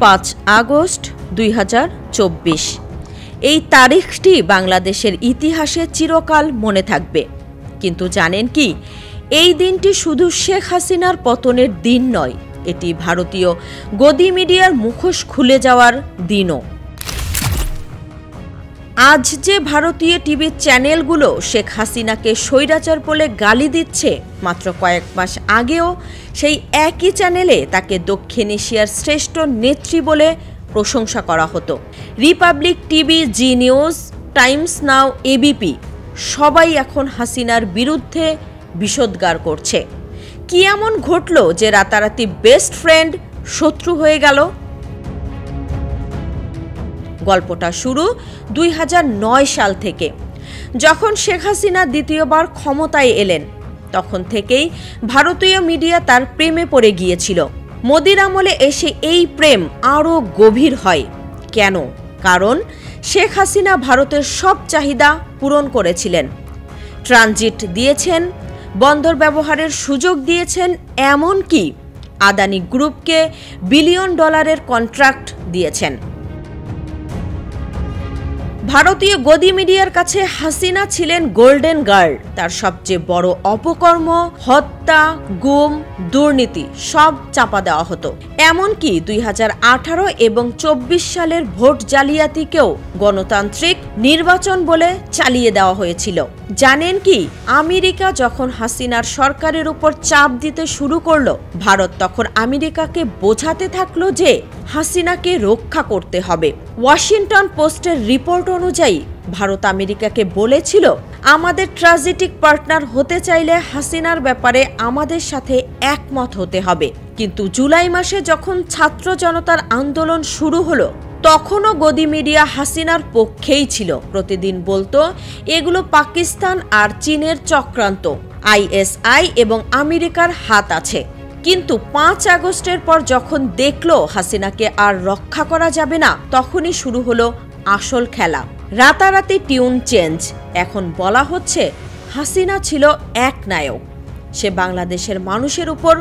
5 August 2024। এই তারিখটি বাংলাদেশের ইতিহাসে চিরকাল মনে থাকবে। কিন্তু জানেন কি, এই দিনটি শুধু শেখ হাসিনার পতনের দিন নয়, এটি ভারতীয় গদি মিডিয়ার মুখোশ খুলে যাওয়ার দিনও। আজ যে ভারতীয় টিভি চ্যানেলগুলো শেখ হাসিনাকে স্বৈরাচার বলে গালি দিচ্ছে, মাত্র কয়েক মাস আগেও সেই একই চ্যানেলে তাকে দক্ষিণ এশিয়ার শ্রেষ্ঠ নেত্রী বলে প্রশংসা করা হতো। রিপাবলিক টিভি, জি নিউজ, টাইমস নাও, এবিপি সবাই এখন হাসিনার বিরুদ্ধে বিষোদ্গার করছে। কি এমন ঘটল যে রাতারাতি বেস্ট ফ্রেন্ড শত্রু হয়ে গেল? গল্পটা শুরু 2009 সাল থেকে, যখন শেখ হাসিনা দ্বিতীয়বার ক্ষমতায় এলেন। তখন থেকেই ভারতীয় মিডিয়া তার প্রেমে পড়ে গিয়েছিল। মোদির আমলে এসে এই প্রেম আরও গভীর হয়। কেন? কারণ শেখ হাসিনা ভারতের সব চাহিদা পূরণ করেছিলেন। ট্রানজিট দিয়েছেন, বন্দর ব্যবহারের সুযোগ দিয়েছেন, এমনকি আদানি গ্রুপকে $1 বিলিয়ন কন্ট্রাক্ট দিয়েছেন। ভারতীয় গদি মিডিয়ার কাছে হাসিনা ছিলেন গোল্ডেন গার্ল। তার সবচেয়ে বড় অপকর্ম, হত্যা, গুম, দুর্নীতি সব চাপা দেওয়া হতো। এমনকি 2018 এবং 24 সালের ভোট জালিয়াতিকেও গণতান্ত্রিক নির্বাচন বলে চালিয়ে দেওয়া হয়েছিল। জানেন কি, আমেরিকা যখন হাসিনার সরকারের উপর চাপ দিতে শুরু করলো, ভারত তখন আমেরিকাকে বোঝাতে থাকলো যে হাসিনাকে রক্ষা করতে হবে। ওয়াশিংটন পোস্টের রিপোর্ট অনুযায়ী ভারত আমেরিকাকে বলেছিল, আমাদের ট্রানজিটিক পার্টনার হতে চাইলে হাসিনার ব্যাপারে আমাদের সাথে একমত হতে হবে। কিন্তু জুলাই মাসে যখন ছাত্র জনতার আন্দোলন শুরু হলো, তখনও গদি মিডিয়া হাসিনার পক্ষেই ছিল। প্রতিদিন বলতো এগুলো পাকিস্তান আর চীনের চক্রান্ত, আইএসআই এবং আমেরিকার হাত আছে। কিন্তু 5 আগস্টের পর যখন দেখলো হাসিনাকে আর রক্ষা করা যাবে না, তখনই শুরু হলো আসল খেলা। রাতারাতি টিউন চেঞ্জ। এখন বলা হচ্ছে হাসিনা ছিল এক নায়ক, সে বাংলাদেশের মানুষের উপর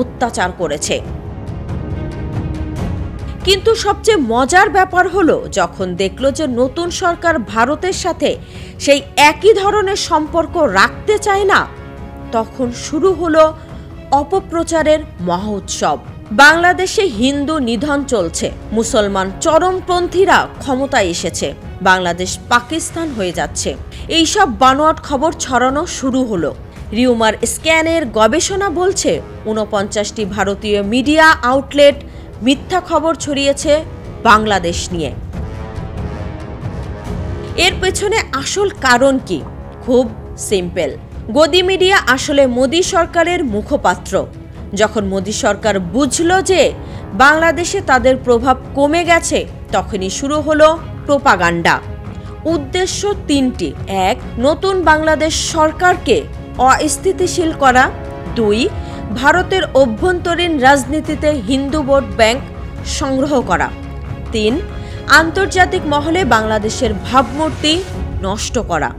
অত্যাচার করেছে। কিন্তু সবচেয়ে মজার ব্যাপার হলো, যখন দেখলো যে নতুন সরকার ভারতের সাথে সেই একই ধরনের সম্পর্ক রাখতে চায় না, তখন শুরু হলো অপপ্রচারের মহোৎসব। বাংলাদেশে হিন্দু নিধন চলছে, মুসলমান চরমপন্থীরা ক্ষমতায় এসেছে, বাংলাদেশ পাকিস্তান হয়ে যাচ্ছে, এইসব বানোয়াট খবর ছড়ানো শুরু হলো। রিউমার স্ক্যানের গবেষণা বলছে 49টি ভারতীয় মিডিয়া আউটলেট মিথ্যা খবর ছড়িয়েছে বাংলাদেশ নিয়ে। এর পেছনে আসল কারণ কি? খুব সিম্পল। গদি মিডিয়া আসলে মোদি সরকারের মুখপাত্র। যখন মোদি সরকার বুঝল যে বাংলাদেশে তাদের প্রভাব কমে গেছে, তখনই শুরু হলো প্রোপাগান্ডা। উদ্দেশ্য 3টি: 1. নতুন বাংলাদেশ সরকারকে অস্থিতিশীল করা। 2. ভারতের অভ্যন্তরীণ রাজনীতিতে হিন্দু ভোট ব্যাংক সংগ্রহ করা। 3. আন্তর্জাতিক মহলে বাংলাদেশের ভাবমূর্তি নষ্ট করা।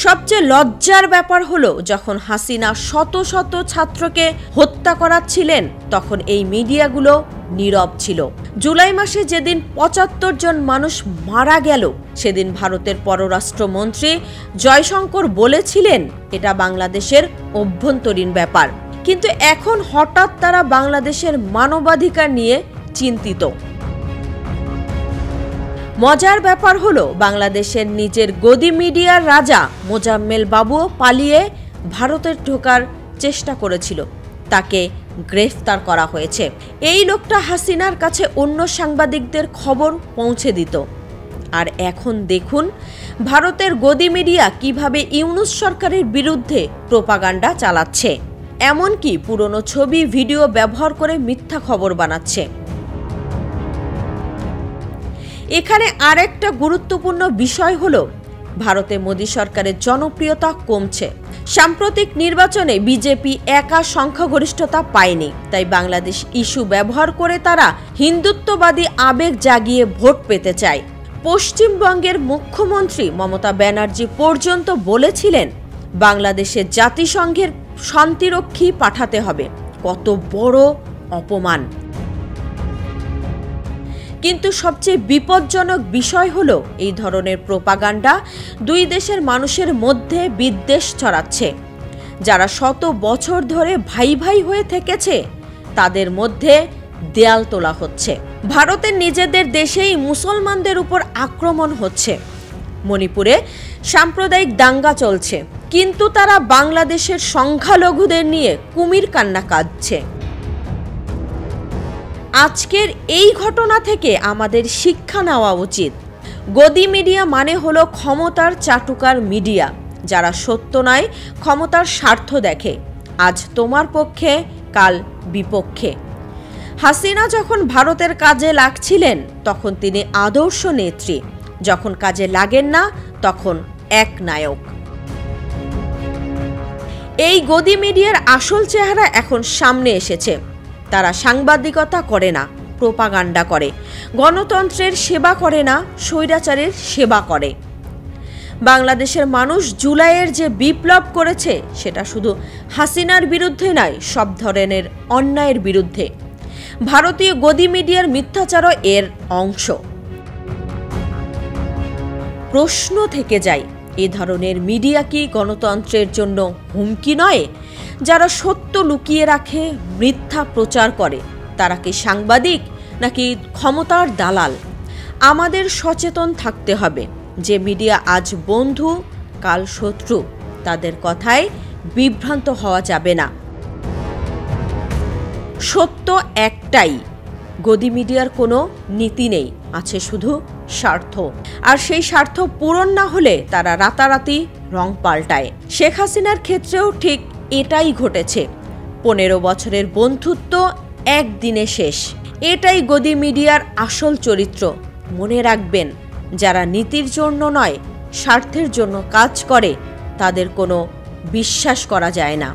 সবচেয়ে লজ্জার ব্যাপার হলো, যখন হাসিনা শত শত ছাত্রকে হত্যা করাচ্ছিলেন, তখন এই মিডিয়াগুলো নীরব ছিল। জুলাই মাসে যেদিন 75 জন মানুষ মারা গেল, সেদিন ভারতের পররাষ্ট্রমন্ত্রী জয়শঙ্কর বলেছিলেন এটা বাংলাদেশের অভ্যন্তরীণ ব্যাপার। কিন্তু এখন হঠাৎ তারা বাংলাদেশের মানবাধিকার নিয়ে চিন্তিত। মজার ব্যাপার হলো, বাংলাদেশের নিজের গদি মিডিয়ার রাজা মোজাম্মেল বাবুও পালিয়ে ভারতে ঢোকার চেষ্টা করেছিল, তাকে গ্রেফতার করা হয়েছে। এই লোকটা হাসিনার কাছে অন্য সাংবাদিকদের খবর পৌঁছে দিত। আর এখন দেখুন ভারতের গদি মিডিয়া কিভাবে ইউনূস সরকারের বিরুদ্ধে প্রোপাগান্ডা চালাচ্ছে, এমনকি পুরনো ছবি ভিডিও ব্যবহার করে মিথ্যা খবর বানাচ্ছে। এখানে আরেকটা গুরুত্বপূর্ণ বিষয় হলো, ভারতে মোদি সরকারের জনপ্রিয়তা কমছে। সাম্প্রতিক নির্বাচনে বিজেপি একা সংখ্যাগরিষ্ঠতা পায়নি, তাই বাংলাদেশ ইস্যু ব্যবহার করে তারা হিন্দুত্ববাদী আবেগ জাগিয়ে ভোট পেতে চায়। পশ্চিমবঙ্গের মুখ্যমন্ত্রী মমতা ব্যানার্জি পর্যন্ত বলেছিলেন বাংলাদেশে জাতিসংঘের শান্তিরক্ষী পাঠাতে হবে। কত বড় অপমান! কিন্তু সবচেয়ে বিপজ্জনক বিষয় হলো এই ধরনের প্রোপাগান্ডা দুই দেশের মানুষের মধ্যে বিদ্বেষ ছড়াচ্ছে। যারা শত বছর ধরে ভাই ভাই হয়ে থেকেছে তাদের মধ্যে দেয়াল তোলা হচ্ছে। ভারতের নিজেদের দেশেই মুসলমানদের উপর আক্রমণ হচ্ছে। মণিপুরে সাম্প্রদায়িক দাঙ্গা চলছে, কিন্তু তারা বাংলাদেশের সংখ্যালঘুদের নিয়ে কুমির কান্না কাঁদছে। আজকের এই ঘটনা থেকে আমাদের শিক্ষা নেওয়া উচিত। গদি মিডিয়া মানে হলো ক্ষমতার চাটুকার মিডিয়া, যারা সত্য নয় ক্ষমতার স্বার্থ দেখে, আজ তোমার পক্ষে কাল বিপক্ষে। হাসিনা যখন ভারতের কাজে লাগছিলেন তখন তিনি আদর্শ নেত্রী, যখন কাজে লাগেন না তখন এক নায়ক। এই গদি মিডিয়ার আসল চেহারা এখন সামনে এসেছে। তারা সাংবাদিকতা করে না, প্রোপাগান্ডা করে, গণতন্ত্রের সেবা করে না, স্বৈরাচারের সেবা করে। বাংলাদেশের মানুষ জুলাইয়ের যে বিপ্লব করেছে সেটা শুধু হাসিনার বিরুদ্ধে নয়, সব ধরনের অন্যায়ের বিরুদ্ধে। ভারতীয় গদি মিডিয়ার মিথ্যাচারও এর অংশ। প্রশ্ন থেকে যায়, এ ধরনের মিডিয়া কি গণতন্ত্রের জন্য হুমকি নয়? যারা সত্য লুকিয়ে রাখে, মিথ্যা প্রচার করে, তারা কি সাংবাদিক নাকি ক্ষমতার দালাল? আমাদের সচেতন থাকতে হবে যে মিডিয়া আজ বন্ধু কাল শত্রু, তাদের কথায় বিভ্রান্ত হওয়া যাবে না। সত্য একটাই, গদি মিডিয়ার কোনো নীতি নেই, আছে শুধু স্বার্থ। আর সেই স্বার্থ পূরণ না হলে তারা রাতারাতি রং পাল্টায়। শেখ হাসিনার ক্ষেত্রেও ঠিক এটাই ঘটেছে। 15 বছরের বন্ধুত্ব একদিনে শেষ। এটাই গদি মিডিয়ার আসল চরিত্র। মনে রাখবেন, যারা নীতির জন্য নয় স্বার্থের জন্য কাজ করে তাদের কোনো বিশ্বাস করা যায় না।